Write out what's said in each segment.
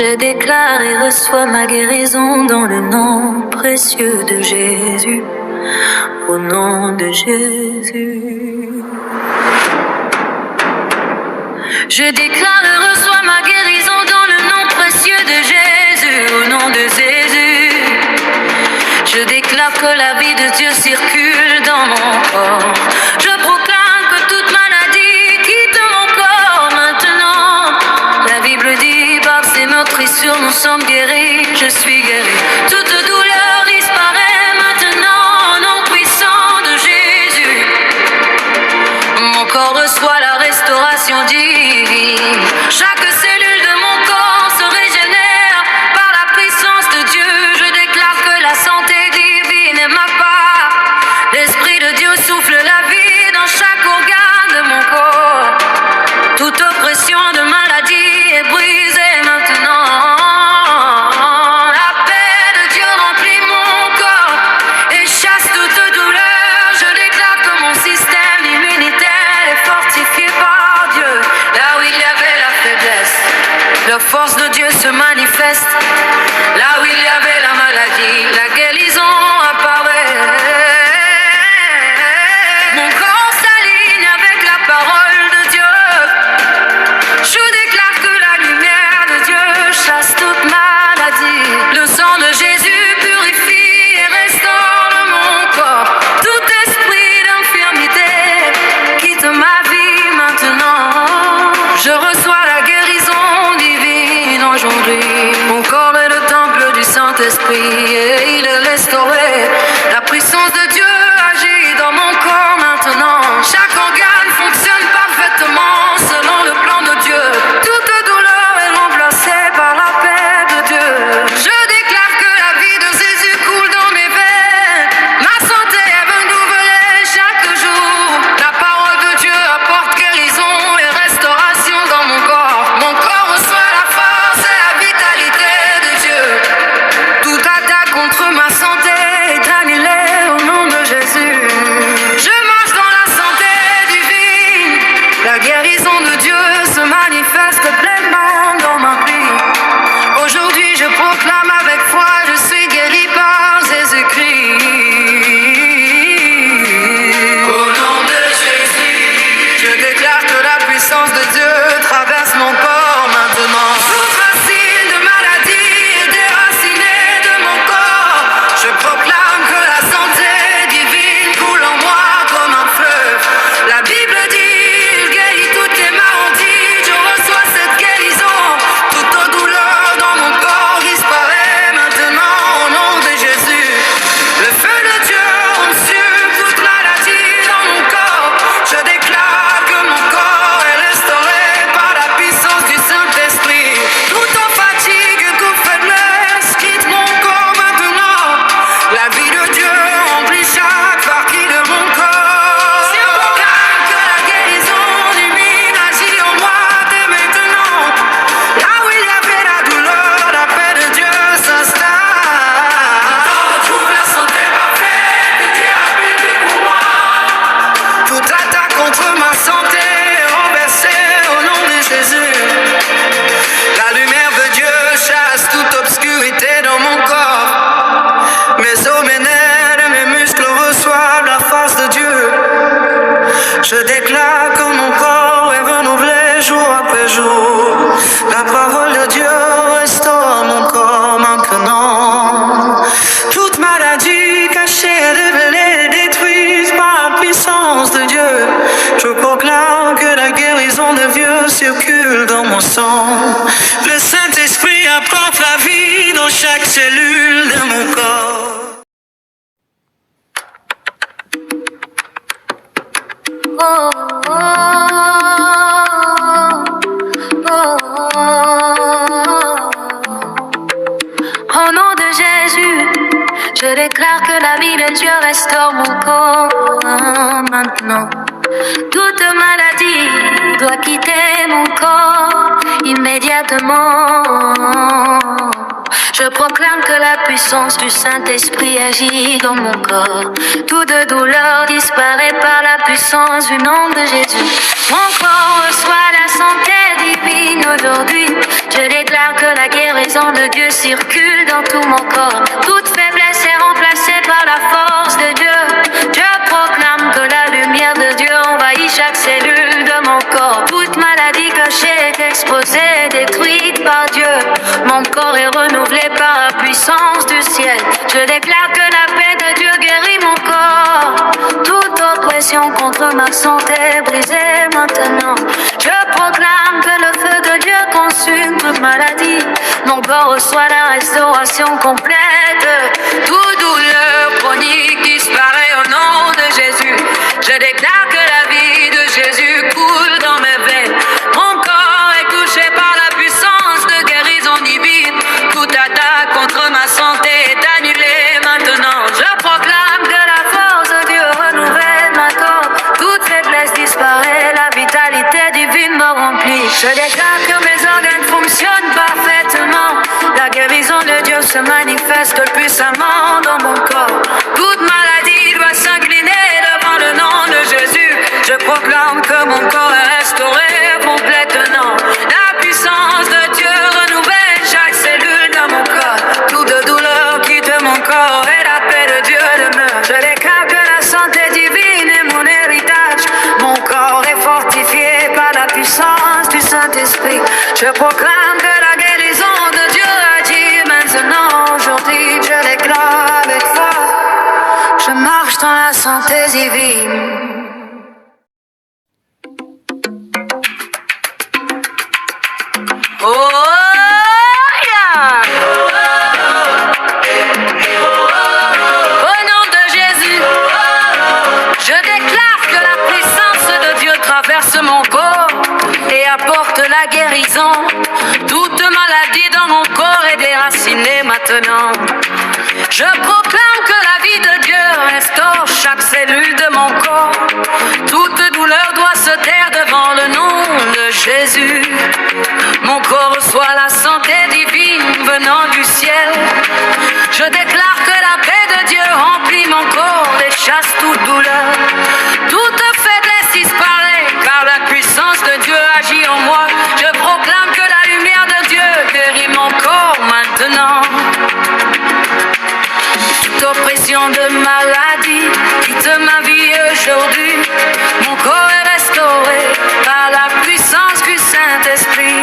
Je déclare et reçois ma guérison dans le nom précieux de Jésus. Au nom de Jésus. Je déclare et reçois ma guérison dans le nom précieux de Jésus. Au nom de Jésus. Je déclare que la vie de Dieu circule dans mon corps. Je proclame que toute maladie quitte mon corps maintenant. La Bible dit, par ses meurtrissures nous sommes guéris. Je suis guéri. Toute douleur disparaît maintenant au nom puissant de Jésus. Mon corps reçoit la restauration divine. Chaque cellule de mon corps se régénère par la puissance de Dieu. Je déclare que la santé divine est ma part. L'Esprit de Dieu souffle la vie dans chaque organe de mon corps. Toute oppression de maladie est brisée maintenant. La paix de Dieu remplit mon corps et chasse toute douleur. Je déclare que mon système immunitaire est fortifié par Dieu. Là où il y avait la faiblesse, la force de Dieu se manifeste. Là où il y avait la maladie, la guérison apparaît. Mon corps s'aligne avec la parole de Dieu. Je déclare que la lumière de Dieu chasse toute maladie. Le sang de Jésus purifie et restaure mon corps. Tout esprit d'infirmité quitte ma vie maintenant. Je reçois la guérison divine aujourd'hui. Mon corps est le temple du Saint-Esprit et il est restauré. La puissance de Dieu agit dans mon corps maintenant. Chaque organe fonctionne parfaitement selon le plan de Dieu. Toute douleur est remplacée par la paix de Dieu. Je déclare que la vie de Jésus coule dans mes veines. Ma santé est renouvelée chaque jour. La parole de Dieu apporte guérison et restauration dans mon corps. Mon corps reçoit la force et la vitalité de Dieu. Toute attaque contre ma santé est annulée au nom de Jésus. Je marche dans la santé divine. La guérison de Dieu se manifeste pleinement dans ma vie. Aujourd'hui, je proclame avec foi, je suis guéri par Jésus-Christ. Au nom de Jésus, je déclare que la puissance de Dieu traverse mon corps maintenant. Toute racine de maladie est déracinée de mon corps. Je proclame que la santé divine coule en moi comme un fleuve. La Bible dit, il guérit toutes les maladies. Je reçois cette guérison. Toute douleur dans mon corps disparaît maintenant au nom de Jésus. Le feu de Dieu consume toute maladie dans mon corps. Je déclare que mon corps est restauré par la puissance du Saint-Esprit. Toute fatigue et toute faiblesse quitte mon corps maintenant. La vie de Dieu remplit chaque partie de mon corps. Je proclame que la guérison divine agit en moi dès maintenant. Là où il y avait la douleur, la paix de Dieu s'installe. Trouve la santé parfaite que Dieu a prévue pour moi. Toute attaque contre ma santé est renversée au nom de Jésus. La lumière de Dieu chasse toute obscurité dans mon corps. Mes os, mes nerfs et mes muscles reçoivent la force de Dieu. Je déclare que mon corps est renouvelé jour après jour. La parole de Dieu restaure mon corps maintenant. Toute maladie cachée, révélée, détruite par la puissance de Dieu. Je proclame que la guérison de Dieu circule dans mon sang. Le Saint-Esprit apporte la vie dans chaque cellule de mon corps. Oh, oh, oh, oh. Au nom de Jésus, je déclare que la vie de Dieu restaure mon corps maintenant. Toute maladie doit quitter mon corps immédiatement. Je proclame que la puissance du Saint-Esprit agit dans mon corps. Toute douleur disparaît par la puissance du nom de Jésus. Mon corps reçoit la santé divine. divine aujourd'hui. Je déclare que la guérison de Dieu circule dans tout mon corps. Toute faiblesse est remplacée par la force de Dieu. Je proclame que la lumière de Dieu envahit chaque cellule de mon corps. Toute maladie cachée est exposée, détruite par Dieu. Mon corps est renouvelé par la puissance du ciel. Je déclare que la paix de Dieu guérit mon corps. Toute oppression contre ma santé est brisée maintenant. Je proclame que le feu de Dieu consume toute maladie. Mon corps reçoit la restauration complète. Toute douleur chronique disparaît au nom de Jésus. Je déclare que la vie de Jésus coule dans mes veines. Mon corps est touché par la puissance de guérison divine. Toute attaque contre ma santé est annulée maintenant. Je proclame que la force de Dieu renouvelle ma corps. Toute faiblesse disparaît, la vitalité divine me remplit. Je déclare que mes organes fonctionnent parfaitement. La guérison de Dieu se manifeste puissamment dans mon corps. Toute maladie doit s'incliner devant le nom de Jésus. Je proclame que mon corps est restauré complètement. La puissance de Dieu renouvelle chaque cellule de mon corps. Toute douleur quitte mon corps et la paix de Dieu demeure. Je déclare que la santé divine est mon héritage. Mon corps est fortifié par la puissance du Saint-Esprit. Je proclame que la guérison de Dieu agit maintenant. Aujourd'hui, je déclare avec foi. Je marche dans la santé divine. Oh yeah! Au nom de Jésus, je déclare que la puissance de Dieu traverse mon corps et apporte la guérison. Toute maladie dans mon corps est déracinée maintenant. Je proclame que la vie de Dieu restaure chaque cellule de mon corps. Toute douleur doit se taire devant le nom de Jésus. Mon corps reçoit la santé divine venant du ciel. Je déclare que la paix de Dieu remplit mon corps et chasse toute douleur. Toute faiblesse disparaît car la puissance de Dieu agit en moi. Je proclame que la lumière de Dieu guérit mon corps maintenant. Toute oppression de maladie quitte ma vie aujourd'hui. Mon corps est restauré par la puissance du Saint-Esprit.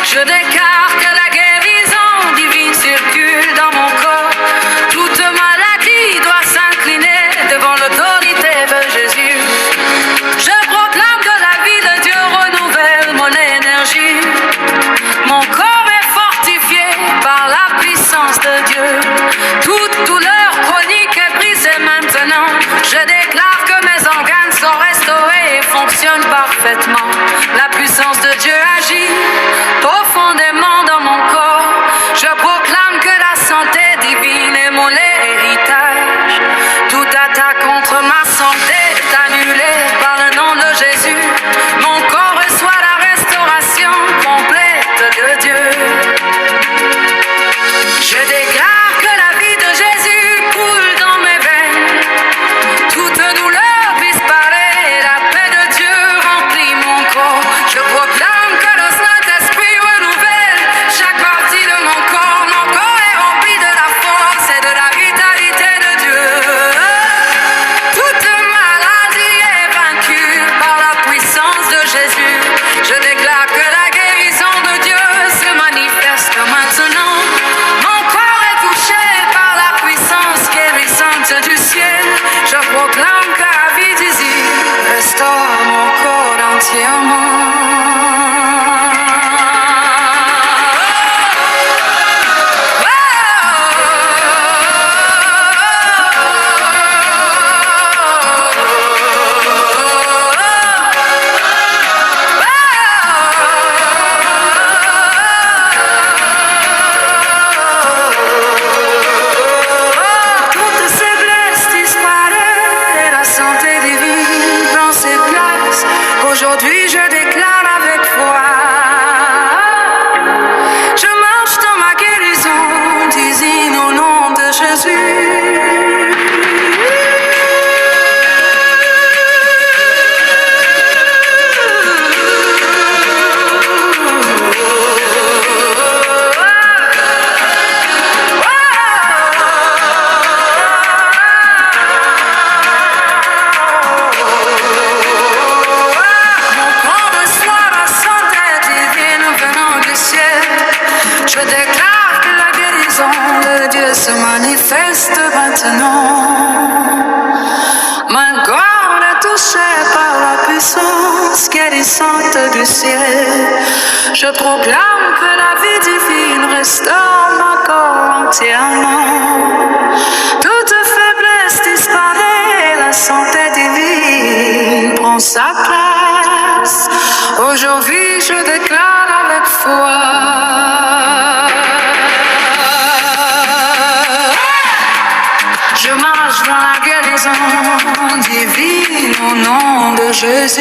Je déclare que la guérison divine circule dans mon corps. Toute maladie doit s'incliner devant l'autorité de Jésus. Je proclame que la vie de Dieu renouvelle mon énergie. Mon corps est fortifié par la puissance de Dieu. Toute douleur chronique est brisée maintenant. Je déclare que mes organes sont restaurés et fonctionnent parfaitement. La puissance de Dieu agit profondément dans mon corps. Je proclame que la santé divine est mon héritage. Toute attaque contre ma santé est annulée par le nom de Jésus. Mon corps reçoit la restauration complète de Dieu. Je déclare que la vie de Jésus coule dans mes veines. Toute douleur disparaît et la paix de Dieu remplit mon corps. Je proclame que le Saint-Esprit renouvelle chaque partie de mon corps. Mon corps est rempli de la force et de la vitalité de Dieu. Toute maintenant. Mon corps est touché par la puissance guérissante du ciel. Je proclame que la vie divine restaure mon corps entièrement. Toute faiblesse disparaît, la santé divine prend sa place. Aujourd'hui, je déclare avec foi. Je marche dans la guérison divine au nom de Jésus.